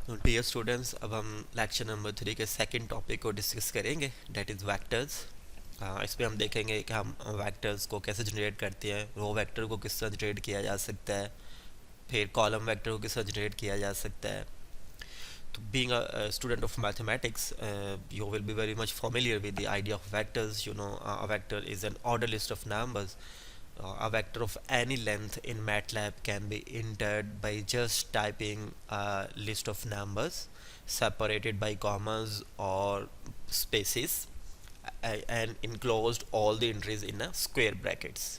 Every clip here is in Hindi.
तो डियर स्टूडेंट्स, अब हम लेक्चर नंबर 3 के सेकंड टॉपिक को डिस्कस करेंगे, डेट इज़ वेक्टर्स। इसमें हम देखेंगे कि हम वेक्टर्स को कैसे जनरेट करते हैं, रो वेक्टर को किस तरह जनरेट किया जा सकता है, फिर कॉलम वेक्टर को किस तरह जनरेट किया जा सकता है। तो being a student of mathematics, you will be very much familiar with the idea of vectors. A vector is an ordered list of numbers. A vector of any length in MATLAB can be entered by just typing a list of numbers separated by commas or spaces and enclosed all the entries in a square brackets.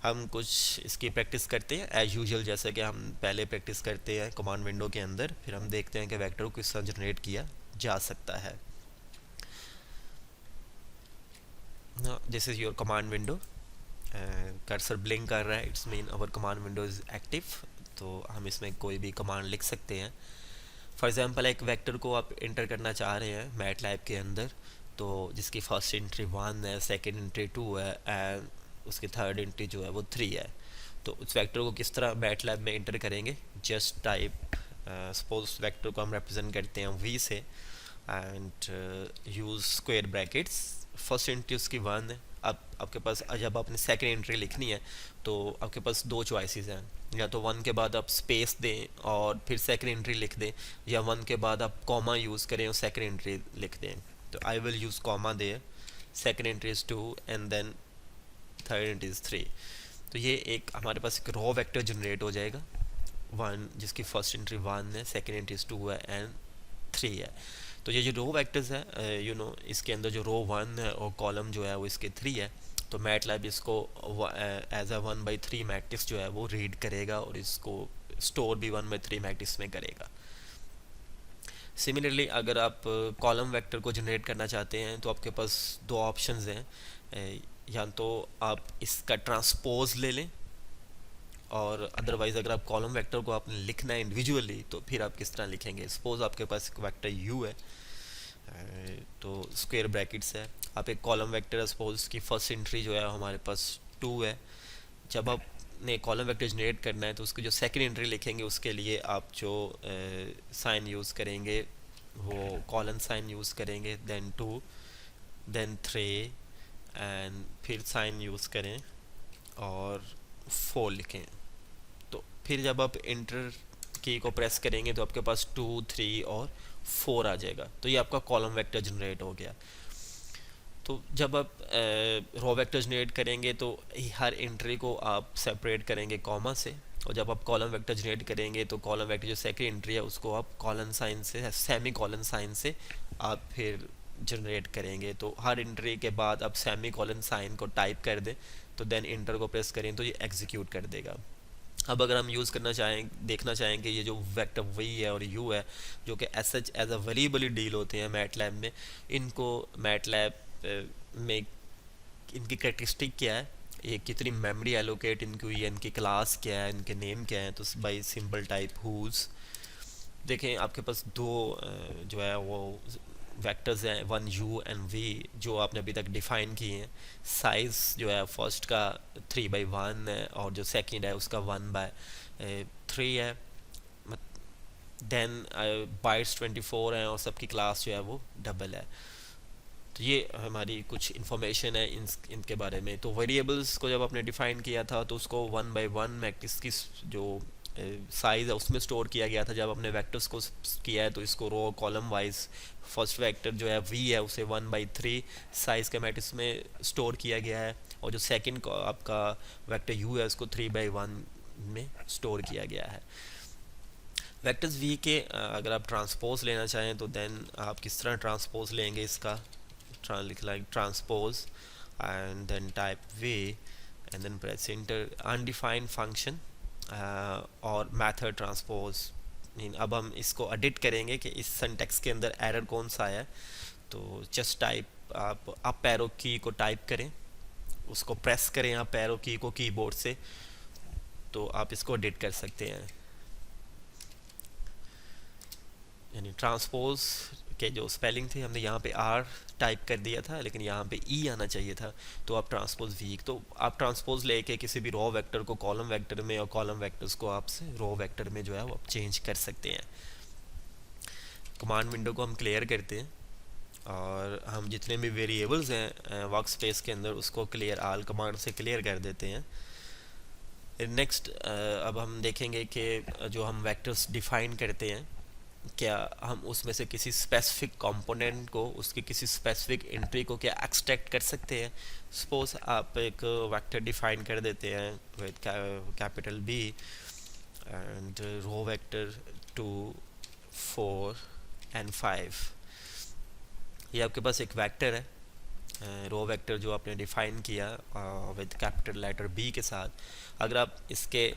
हम कुछ इसकी प्रैक्टिस करते हैं एज यूजुअल, जैसे कि हम पहले प्रैक्टिस करते हैं कमांड विंडो के अंदर, फिर हम देखते हैं कि वेक्टर को किस तरह जनरेट किया जा सकता है। This is your command window. Cursor blink कर रहा है, it's mean our command window is active. तो हम इसमें कोई भी कमांड लिख सकते हैं। फॉर एग्जांपल, एक वेक्टर को आप इंटर करना चाह रहे हैं मैटलैब के अंदर, तो जिसकी फर्स्ट एंट्री 1 है, सेकंड एंट्री 2 है एंड उसकी थर्ड एंट्री जो है वो 3 है। तो उस वेक्टर को किस तरह मैटलैब में इंटर करेंगे? जस्ट टाइप, सपोज वेक्टर को हम रिप्रेजेंट करते हैं v से and use square brackets. First entry उसकी 1 है। अब आपके पास जब आपने सेकंड एंट्री लिखनी है तो आपके पास दो चॉइसेस हैं, या तो 1 के बाद आप स्पेस दें और फिर सेकंड एंट्री लिख दें, या 1 के बाद आप कॉमा यूज़ करें और सेकंड एंट्री लिख दें। तो I will use comma there, second entry is 2 and then third entry is 3। तो ये एक हमारे पास एक रो वेक्टर जनरेट हो जाएगा, 1 जिसकी फर्स्ट एंट्री 1 है, सेकंड एंट्री 2 है एंड 3 है। तो ये जो रो वेक्टर्स है, इसके अंदर जो रो 1 है और कॉलम जो है वो इसके 3 है। तो मैटलैब इसको एज अ 1/3 मैट्रिक्स जो है वो रीड करेगा और इसको स्टोर भी 1/3 मैट्रिक्स में करेगा। सिमिलरली, अगर आप कॉलम वेक्टर को जनरेट करना चाहते हैं तो आपके पास दो ऑप्शंस हैं। या तो आप इसका ट्रांसपोज ले लें, और अदरवाइज़ अगर आप कॉलम वेक्टर को आपने लिखना है इंडिविजुअली तो फिर आप किस तरह लिखेंगे? सपोज आपके पास एक वेक्टर u है, तो स्क्वायर ब्रैकेट्स है। आप एक कॉलम वेक्टर, सपोज की फर्स्ट एंट्री जो है हमारे पास 2 है। जब आपने कॉलम वेक्टर जनरेट करना है तो उसकी जो सेकंड एंट्री लिखेंगे उसके लिए आप जो साइन यूज़ करेंगे वो कॉलन साइन यूज़ करेंगे, देन 2, देन 3 एंड फिर साइन यूज़ करें और 4 लिखें। तो फिर जब आप इंटर की को प्रेस करेंगे तो आपके पास 2, 3 और 4 आ जाएगा। तो ये आपका कॉलम वेक्टर जनरेट हो गया। तो जब आप रो वेक्टर जनरेट करेंगे तो हर एंट्री को आप सेपरेट करेंगे कॉमा से, और जब आप कॉलम वेक्टर जनरेट करेंगे तो कॉलम वेक्टर जो सेकंड एंट्री है उसको आप कॉलन साइन से, सेमी कॉलन साइन से आप फिर जनरेट करेंगे। तो हर एंट्री के बाद आप सेमी कॉलन साइन को टाइप कर दें, तो देन इंटर को प्रेस करें तो ये एग्जीक्यूट कर देगा। अब अगर हम यूज़ करना चाहें, देखना चाहें कि ये जो वेक्टर v है और u है, जो कि एज अ वेरिएबल डील होते हैं मैटलैब में, इनको मैटलैब में इनकी कैरेक्टरिस्टिक क्या है, ये कितनी मेमोरी एलोकेट इनकी हुई है, इनकी क्लास क्या है, इनके नेम क्या है। तो बाई सिंपल टाइप हुज, देखें आपके पास दो जो है वो वेक्टर्स हैं, 1u एंड v, जो आपने अभी तक डिफाइन किए हैं। साइज़ जो है फर्स्ट का 3/1 है और जो सेकंड है उसका 1/3 है। देन बाइट्स 24 हैं और सबकी क्लास जो है वो डबल है। तो ये हमारी कुछ इन्फॉर्मेशन है इनके बारे में। तो वेरिएबल्स को जब आपने डिफाइन किया था तो उसको 1/1 मैट्रिक्स की जो साइज़ है उसमें स्टोर किया गया था। जब आपने वेक्टर्स को किया है तो इसको row column wise, first vector जो है v है उसे 1/3 साइज़ के मैट्रिक्स में स्टोर किया गया है, और जो सेकंड आपका वेक्टर u है उसको 3/1 में स्टोर किया गया है। वेक्टर्स v के अगर आप ट्रांसपोज लेना चाहें तो देन आप किस तरह ट्रांसपोज लेंगे? इसका लिख like transpose and then type v and then press enter. Undefined function और मेथड ट्रांसपोज। अब हम इसको एडिट करेंगे कि इस सिंटैक्स के अंदर एरर कौन सा आया है। तो जस्ट टाइप, आप अप एरो की को टाइप करें, उसको प्रेस करें अप एरो की को कीबोर्ड से, तो आप इसको एडिट कर सकते हैं। यानी ट्रांसपोज के जो स्पेलिंग थे हमने यहाँ पे आर टाइप कर दिया था, लेकिन यहाँ पे ई आना चाहिए था। तो आप ट्रांसपोज वीक, तो आप ट्रांसपोज लेके किसी भी रो वेक्टर को कॉलम वेक्टर में और कॉलम वेक्टर्स को आप रो वेक्टर में जो है वो आप चेंज कर सकते हैं। कमांड विंडो को हम क्लियर करते हैं और हम जितने भी वेरिएबल्स हैं वर्क स्पेस के अंदर उसको क्लियर ऑल कमांड से क्लियर कर देते हैं। नेक्स्ट अब हम देखेंगे कि जो हम वेक्टर्स डिफाइन करते हैं क्या हम उसमें से किसी स्पेसिफिक कंपोनेंट को उसकी किसी स्पेसिफिक एंट्री को क्या एक्सट्रैक्ट कर सकते हैं। सपोज आप एक वेक्टर डिफाइन कर देते हैं with capital B and row vector 2 4 and 5। ये आपके पास एक वेक्टर है रो वेक्टर जो आपने डिफाइन किया विद कैपिटल लेटर बी के साथ। अगर आप इसके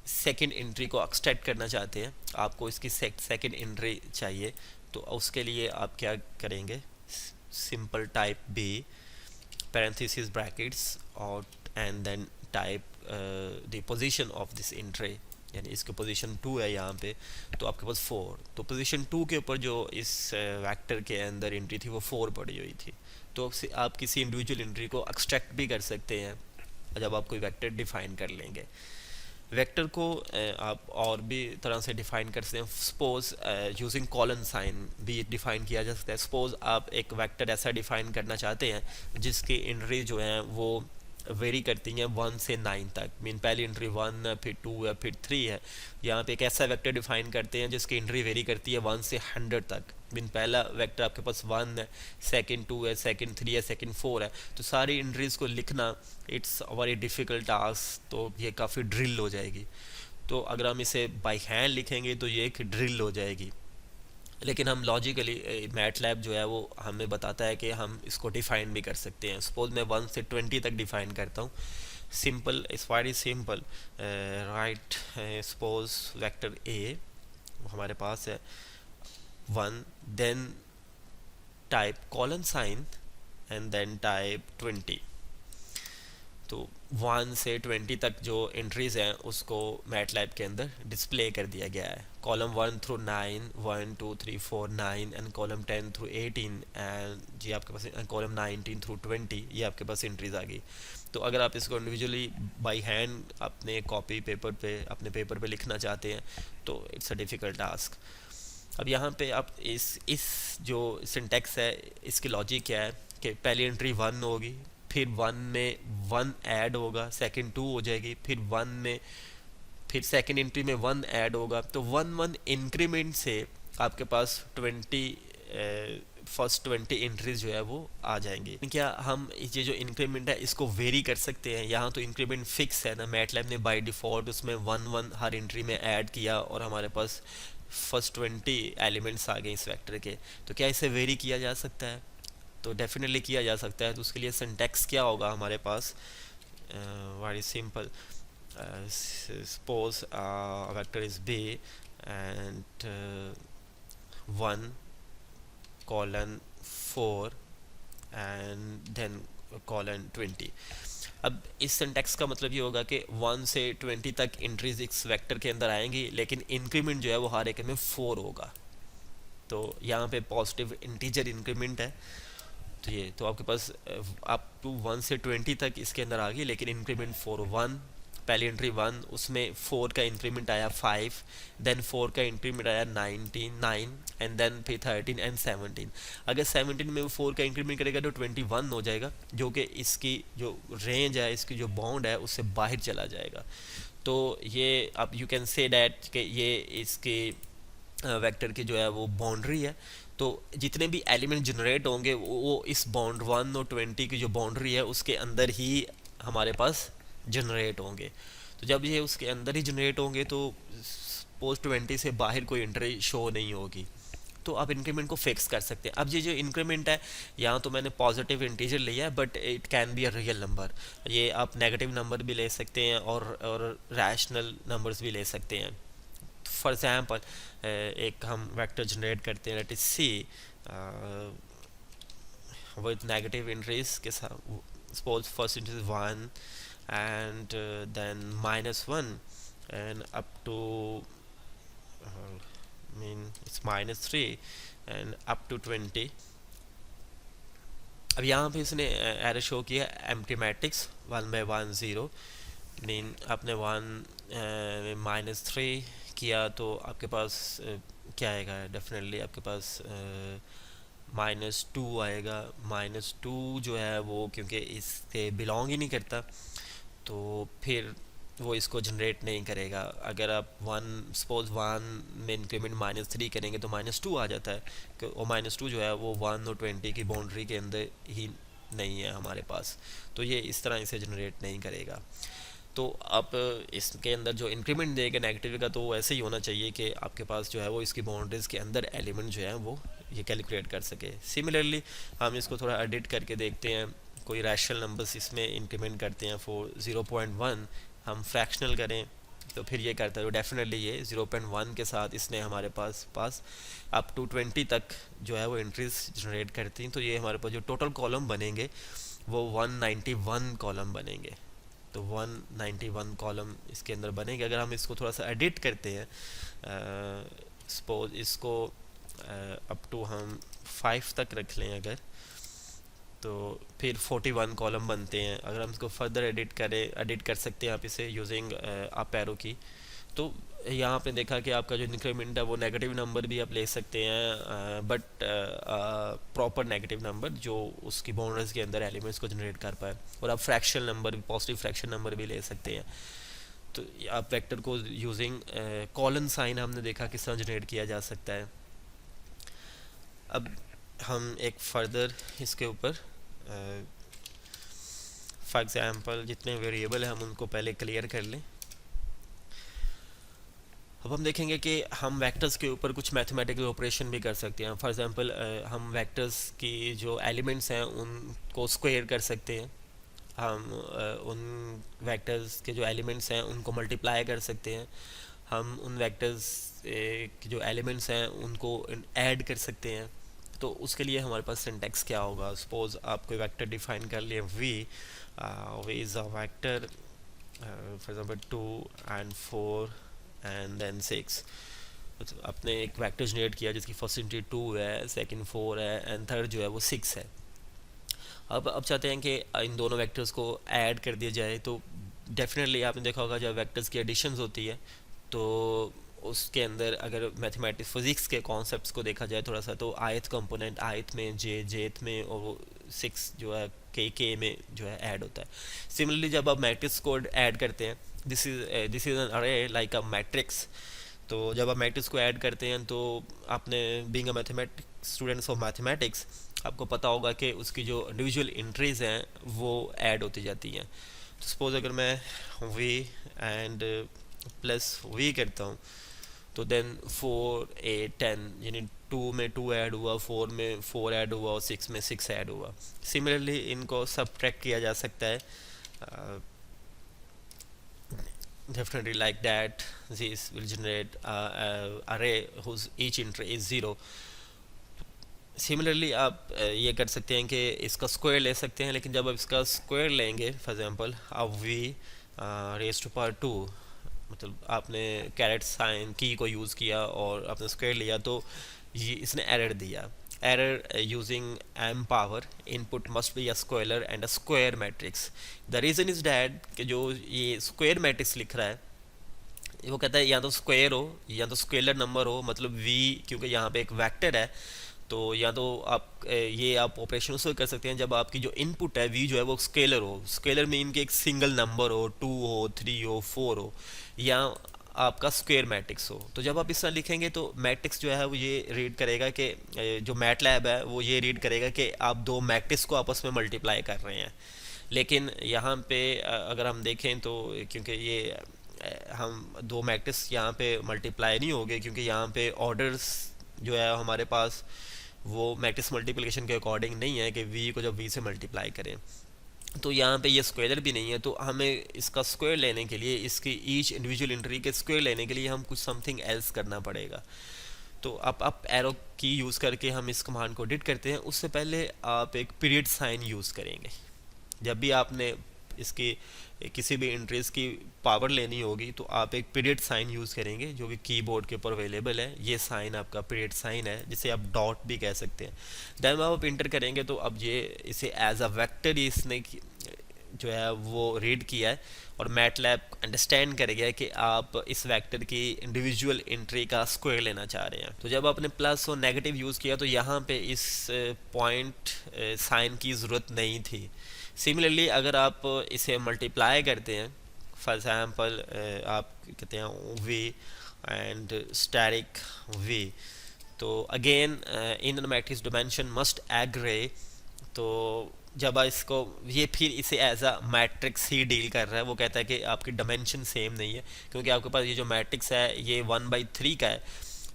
सेकंड एंट्री को एक्सट्रैक्ट करना चाहते हैं, आपको इसकी सेकंड एंट्री चाहिए, तो उसके लिए आप क्या करेंगे, simple type B parenthesis brackets और and then type the position of this entry, यानी इसकी पोजीशन 2 है यहाँ पे, तो आपके पास 4, तो पोजीशन 2 के ऊपर जो इस वेक्टर के अंदर एंट्री थी वो 4 पड़ी हुई थी। तो आप किसी इंडिविजुअल एंट्री को एक्सट्रैक्ट भी कर सकते हैं जब आप कोई वेक्टर डिफाइन कर लेंगे। वेक्टर को आप और भी तरह से डिफाइन कर सकते हैं। सपोज यूजिंग कॉलन साइन भी डिफाइन किया जा सकता है। सपोज आप एक वेक्टर ऐसा डिफाइन करना चाहते हैं जिसकी एंट्री जो है वो वेरी करती हैं 1 से 9 तक, मीन पहली एंट्री 1 है, फिर 2 है, फिर 3 है। यहाँ पे एक ऐसा वेक्टर डिफाइन करते हैं जिसकी एंट्री वेरी करती है 1 से 100 तक, मीन पहला वेक्टर आपके पास 1 है, सेकंड 2 है, सेकंड 3 है, सेकंड 4 है। तो सारी एंट्रीज को लिखना इट्स वेरी डिफ़िकल्ट टास्क, तो ये काफ़ी ड्रिल हो जाएगी। तो अगर हम इसे बाई हैंड लिखेंगे तो ये एक ड्रिल हो जाएगी, लेकिन हम लॉजिकली मैटलैब जो है वो हमें बताता है कि हम इसको डिफ़ाइन भी कर सकते हैं। सपोज मैं 1 से 20 तक डिफ़ाइन करता हूँ। Simple it's very simple, right suppose vector A हमारे पास है 1, then type colon sign and then type 20। तो 1 से 20 तक जो एंट्रीज हैं उसको मैटलैब के अंदर डिस्प्ले कर दिया गया है। Column 1 through 9, 1 2 3 4 9 and column 10 through 18 and जी आपके पास कॉलम 19 थ्रू 20, ये आपके पास एंट्रीज आ गई। तो अगर आप इसको इंडिविजुअली बाई हैंड अपने कॉपी पेपर पे अपने पेपर पे लिखना चाहते हैं तो इट्स अ डिफ़िकल्ट टास्क। अब यहाँ पे आप इस जो सिंटेक्स है इसकी लॉजिक क्या है कि पहली एंट्री 1 होगी, फिर 1 में 1 ऐड होगा, सेकंड 2 हो जाएगी, फिर 1 में फिर सेकंड एंट्री में 1 ऐड होगा, तो 1 इंक्रीमेंट से आपके पास 20 फर्स्ट 20 एंट्रीज जो है वो आ जाएंगी। क्या हम ये जो इंक्रीमेंट है इसको वेरी कर सकते हैं? यहाँ तो इंक्रीमेंट फिक्स है ना, मैटलैब ने बाय डिफ़ॉल्ट उसमें 1 हर एंट्री में ऐड किया और हमारे पास फर्स्ट 20 एलिमेंट्स आ गए इस वेक्टर के। तो क्या इसे वेरी किया जा सकता है? तो डेफिनेटली किया जा सकता है। तो उसके लिए सिंटैक्स क्या होगा हमारे पास, very simple, suppose vector is B and 1 colon 4 and then colon 20। अब इस सिंटैक्स का मतलब ये होगा कि 1 से 20 तक एंट्रीज इस वेक्टर के अंदर आएंगी, लेकिन इंक्रीमेंट जो है वो हर एक में 4 होगा। तो यहाँ पे पॉजिटिव इंटीजर इंक्रीमेंट है, तो ये तो आपके पास अप टू 1 से 20 तक इसके अंदर आ गई, लेकिन इंक्रीमेंट 4 1, पहली एंट्री 1 उसमें 4 का इंक्रीमेंट आया 5, देन 4 का इंक्रीमेंट आया 9 एंड देन फिर 13 एंड 17। अगर 17 में वो 4 का इंक्रीमेंट करेगा तो 21 हो जाएगा, जो कि इसकी जो रेंज है, इसकी जो बाउंड है उससे बाहर चला जाएगा। तो ये अब यू कैन से डैट कि ये इसके वेक्टर की जो है वो बाउंड्री है। तो जितने भी एलिमेंट जनरेट होंगे वो इस बाउंड 1 और 20 की जो बाउंड्री है उसके अंदर ही हमारे पास जनरेट होंगे। तो जब ये उसके अंदर ही जनरेट होंगे तो पोस्ट 20 से बाहर कोई एंट्री शो नहीं होगी। तो आप इंक्रीमेंट को फिक्स कर सकते हैं। अब ये जो इंक्रीमेंट है यहाँ तो मैंने पॉजिटिव इंटीजर लिया है, but it can be a real number. ये आप नेगेटिव नंबर भी ले सकते हैं और रैशनल नंबर्स भी ले सकते हैं। फॉर एग्जांपल एक हम वेक्टर जनरेट करते हैं, let is see with negative entries के साथ। Suppose first entry is 1 and then -1 and up to mean it's -3 and up to 20। अब यहाँ पे इसने एरर शो किया एम्प्टी मैट्रिक्स 1 by 1 0, मीन आपने 1 -3 किया तो आपके पास क्या आएगा, डेफिनेटली आपके पास -2 आएगा। -2 जो है वो क्योंकि इससे बिलोंग ही नहीं करता, तो फिर वो इसको जनरेट नहीं करेगा। अगर आप सपोज 1 में इंक्रीमेंट -3 करेंगे तो -2 आ जाता है, और -2 जो है वो 1 और 20 की बाउंड्री के अंदर ही नहीं है हमारे पास, तो ये इस तरह इसे जनरेट नहीं करेगा। तो आप इसके अंदर जो इंक्रीमेंट देगा नेगेटिव का, तो ऐसे ही होना चाहिए कि आपके पास जो है वो इसकी बाउंड्रीज के अंदर एलिमेंट जो है वो ये कैलकुलेट कर सके। सिमिलरली हम इसको थोड़ा एडिट करके देखते हैं, कोई रैशनल नंबर्स इसमें इंक्रीमेंट करते हैं। फॉर 0.1 हम फ्रैक्शनल करें तो फिर ये करता है, तो डेफिनेटली ये 0.1 के साथ इसने हमारे पास अप टू 20 तक जो है वो एंट्रीज जनरेट करती हैं। तो ये हमारे पास जो टोटल कॉलम बनेंगे वो 191 कॉलम बनेंगे। तो 191 कॉलम इसके अंदर बनेंगे। अगर हम इसको थोड़ा सा एडिट करते हैं, सपोज इसको अप टू हम 5 तक रख लें अगर, तो फिर 41 कॉलम बनते हैं। अगर हम इसको फर्दर एडिट कर सकते हैं आप इसे यूजिंग अप एरो की। तो यहाँ पे देखा कि आपका जो इंक्रीमेंट है वो नेगेटिव नंबर भी आप ले सकते हैं, बट प्रॉपर नेगेटिव नंबर जो उसकी बाउंड्रीज के अंदर एलिमेंट्स को जनरेट कर पाए। और आप fractional number, positive fraction number भी ले सकते हैं। तो आप वेक्टर को यूजिंग कॉलन साइन हमने देखा किस तरह जनरेट किया जा सकता है। अब हम एक फर्दर इसके ऊपर फॉर एग्जांपल जितने वेरिएबल हैं हम उनको पहले क्लियर कर लें। अब हम देखेंगे कि हम वेक्टर्स के ऊपर कुछ मैथमेटिकल ऑपरेशन भी कर सकते हैं। फॉर एग्जांपल हम वेक्टर्स की जो एलिमेंट्स हैं उनको स्क्वायर कर सकते हैं। हम उन वेक्टर्स के जो एलिमेंट्स हैं उनको मल्टीप्लाई कर सकते हैं। हम उन वेक्टर्स के जो एलिमेंट्स हैं उनको ऐड कर सकते हैं। तो उसके लिए हमारे पास सिंटैक्स क्या होगा। सपोज आप कोई वेक्टर डिफाइन कर लिए, V is a vector for example 2 and 4 and then 6। आपने एक वेक्टर जनरेट किया जिसकी फर्स्ट एंट्री 2 है, सेकंड 4 है एंड थर्ड जो है वो 6 है। अब चाहते हैं कि इन दोनों वेक्टर्स को ऐड कर दिया जाए। तो डेफिनेटली आपने देखा होगा जब वेक्टर्स की एडिशंस होती है तो उसके अंदर अगर मैथमेटिक्स फिजिक्स के कॉन्सेप्ट्स को देखा जाए थोड़ा सा, तो आयत कंपोनेंट आयत में, जेथ में, और 6 जो है के में जो है ऐड होता है। सिमिलरली जब आप मैट्रिक्स को ऐड करते हैं, दिस इज एन अरे लाइक अ मैट्रिक्स। तो जब आप मैट्रिक्स को ऐड करते हैं तो आपने being a mathematics students of mathematics आपको पता होगा कि उसकी जो इंडिविजुअल एंट्रीज हैं वो ऐड होती जाती हैं। तो सपोज अगर मैं वी एंड प्लस वी करता हूँ तो देन 4 8 10 यानी 2 में 2 ऐड हुआ, 4 में 4 ऐड हुआ और 6 में 6 ऐड हुआ। सिमिलरली इनको सबट्रैक्ट किया जा सकता है, definitely like that this will generate array whose each entry is 0। Similarly आप ये कर सकते हैं कि इसका स्क्वायर ले सकते हैं, लेकिन जब आप इसका स्क्वायर लेंगे फॉर एग्जांपल अब वी रेज टू पावर 2, मतलब आपने कैरेट साइन की को यूज़ किया और आपने स्क्वायर लिया तो ये इसने एरर दिया। Error using m power input must be a square and a square matrix. The reason is that कि जो ये स्क्वायर मैट्रिक्स लिख रहा है वो कहता है या तो स्क्वायर हो या तो स्केलर नंबर हो, मतलब v क्योंकि यहाँ पे एक वेक्टर है तो या तो आप ये आप ऑपरेशन उसको कर सकते हैं जब आपकी जो इनपुट है v जो है वो स्केलर हो। स्केलर मीन कि एक सिंगल नंबर हो, 2 हो, 3 हो, 4 हो, या आपका स्क्वायर मैट्रिक्स हो। तो जब आप इस तरह लिखेंगे तो मैट्रिक्स जो है वो ये रीड करेगा कि जो मैटलैब है वो ये रीड करेगा कि आप दो मैट्रिक्स को आपस में मल्टीप्लाई कर रहे हैं। लेकिन यहाँ पे अगर हम देखें तो क्योंकि ये हम दो मैट्रिक्स यहाँ पे मल्टीप्लाई नहीं होंगे क्योंकि यहाँ पे ऑर्डर्स जो है हमारे पास वो मैट्रिक्स मल्टीप्लिकेशन के अकॉर्डिंग नहीं है कि v को जब v से मल्टीप्लाई करें। तो यहाँ पे ये स्क्वायर भी नहीं है, तो हमें इसका स्क्वायर लेने के लिए, इसकी ईच इंडिविजुअल एंट्री के स्क्वायर लेने के लिए हम कुछ समथिंग एल्स करना पड़ेगा। तो आप एरो की यूज़ करके हम इस कमांड को एडिट करते हैं। उससे पहले आप एक पीरियड साइन यूज़ करेंगे। जब भी आपने इसकी किसी भी एंट्रीज की पावर लेनी होगी तो आप एक पीरियड साइन यूज़ करेंगे जो कि कीबोर्ड के ऊपर अवेलेबल है। ये साइन आपका पीरियड साइन है जिसे आप डॉट भी कह सकते हैं। देन आप इंटर करेंगे तो अब ये इसे एज अ वेक्टर इसने जो है वो रीड किया है और मैटलैब अंडरस्टैंड कर गया है कि आप इस वेक्टर की इंडिविजुअल एंट्री का स्क्वायर लेना चाह रहे हैं। तो जब आपने प्लस और नेगेटिव यूज़ किया तो यहाँ पे इस पॉइंट साइन की ज़रूरत नहीं थी। सिमिलरली अगर आप इसे मल्टीप्लाई करते हैं, फॉर एग्जांपल आप कहते हैं वी एंड स्टैटिक वी, तो again in the matrix dimension must agree. तो जब इसको ये फिर इसे एज अ मैट्रिक्स ही डील कर रहा है, वो कहता है कि आपकी डायमेंशन सेम नहीं है, क्योंकि आपके पास ये जो मैट्रिक्स है ये 1/3 का है,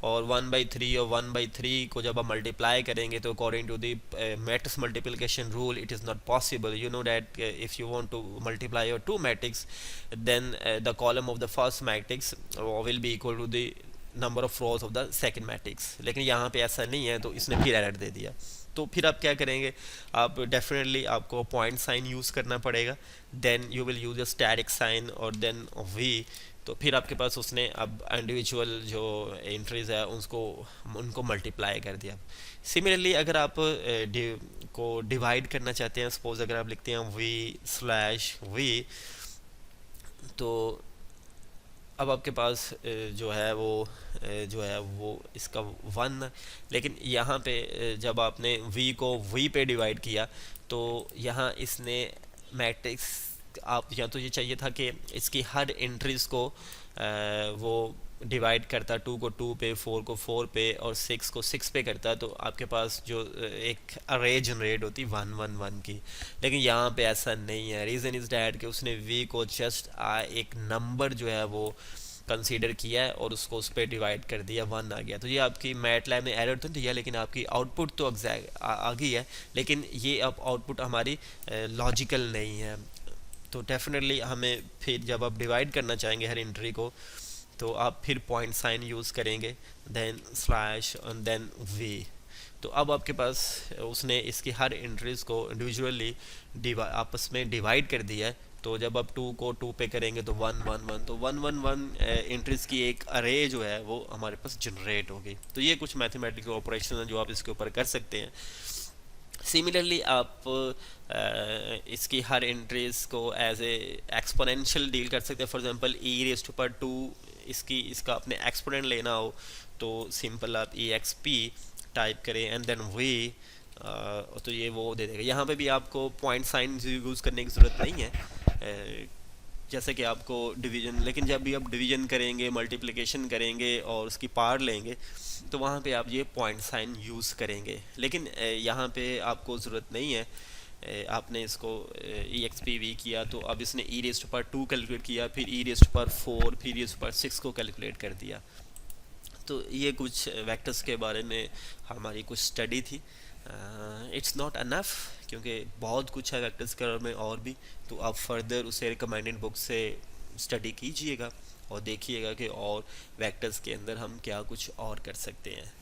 और 1/3 और 1/3 को जब आप मल्टीप्लाई करेंगे तो according to the matrix multiplication rule it is not possible. You know that if you want to multiply your two matrix then the column of the first matrix will be equal to the number of rows of the second matrix, लेकिन यहाँ पे ऐसा नहीं है तो इसने फिर एरर दे दिया। तो फिर आप क्या करेंगे, आप डेफिनेटली आपको पॉइंट साइन यूज़ करना पड़ेगा, then you will use a static sign और देन वी। तो फिर आपके पास उसने अब इंडिविजुअल जो एंट्रीज है उनको मल्टीप्लाई कर दिया। सिमिलरली अगर आप को डिवाइड करना चाहते हैं, सपोज अगर आप लिखते हैं v/v, तो अब आपके पास जो है वो इसका 1, लेकिन यहाँ पे जब आपने v को v पे डिवाइड किया तो यहाँ इसने मैट्रिक्स, आप या तो ये चाहिए था कि इसकी हर एंट्रीज को वो डिवाइड करता, 2 को 2 पे, 4 को 4 पे और 6 को 6 पे करता, तो आपके पास जो एक अरे जनरेट होती 1 1 1 की। लेकिन यहाँ पे ऐसा नहीं है। रीज़न इज़ डैट कि उसने v को जस्ट एक नंबर जो है वो कंसीडर किया है और उसको उस पर डिवाइड कर दिया, 1 आ गया। तो ये आपकी मैटलैब ने एरर तो दिया, लेकिन आपकी आउटपुट तो एग्जैक्ट आ गई है, लेकिन ये अब आउटपुट हमारी लॉजिकल नहीं है। तो डेफिनेटली हमें फिर जब आप डिवाइड करना चाहेंगे हर एंट्री को, तो आप फिर पॉइंट साइन यूज़ करेंगे, then slash and then V. तो अब आपके पास उसने इसकी हर एंट्रीज को इंडिविजुअली आपस में डिवाइड कर दिया है। तो जब आप 2 को 2 पे करेंगे तो 1 1 1, तो 1 1 1 एंट्रीज की एक अरे जो है वो हमारे पास जनरेट हो गई। तो ये कुछ मैथमेटिकल ऑपरेशन है जो आप इसके ऊपर कर सकते हैं। सिमिलरली आप इसकी हर एंट्रीज को एज ए एक्सपोनेंशियल डील कर सकते हैं। फॉर एग्जांपल e⁻², इसका अपने एक्सपोनेंट लेना हो तो सिंपल आप exp टाइप करें एंड देन v, तो ये वो दे देगा। यहाँ पे भी आपको पॉइंट साइन यूज़ करने की ज़रूरत नहीं है, जैसे कि आपको डिवीजन, लेकिन जब भी आप डिवीजन करेंगे, मल्टीप्लिकेशन करेंगे और उसकी पावर लेंगे तो वहाँ पे आप ये पॉइंट साइन यूज़ करेंगे। लेकिन यहाँ पे आपको ज़रूरत नहीं है। आपने इसको expv किया तो अब इसने e⁻² कैलकुलेट किया, फिर e⁻4, फिर e⁻6 को कैलकुलेट कर दिया। तो ये कुछ वेक्टर्स के बारे में हमारी कुछ स्टडी थी। इट्स नॉट अनफ, क्योंकि बहुत कुछ है वेक्टर्स के बारे में और भी। तो आप फर्दर उसे रिकमेंडेड बुक से स्टडी कीजिएगा और देखिएगा कि और वेक्टर्स के अंदर हम क्या कुछ और कर सकते हैं।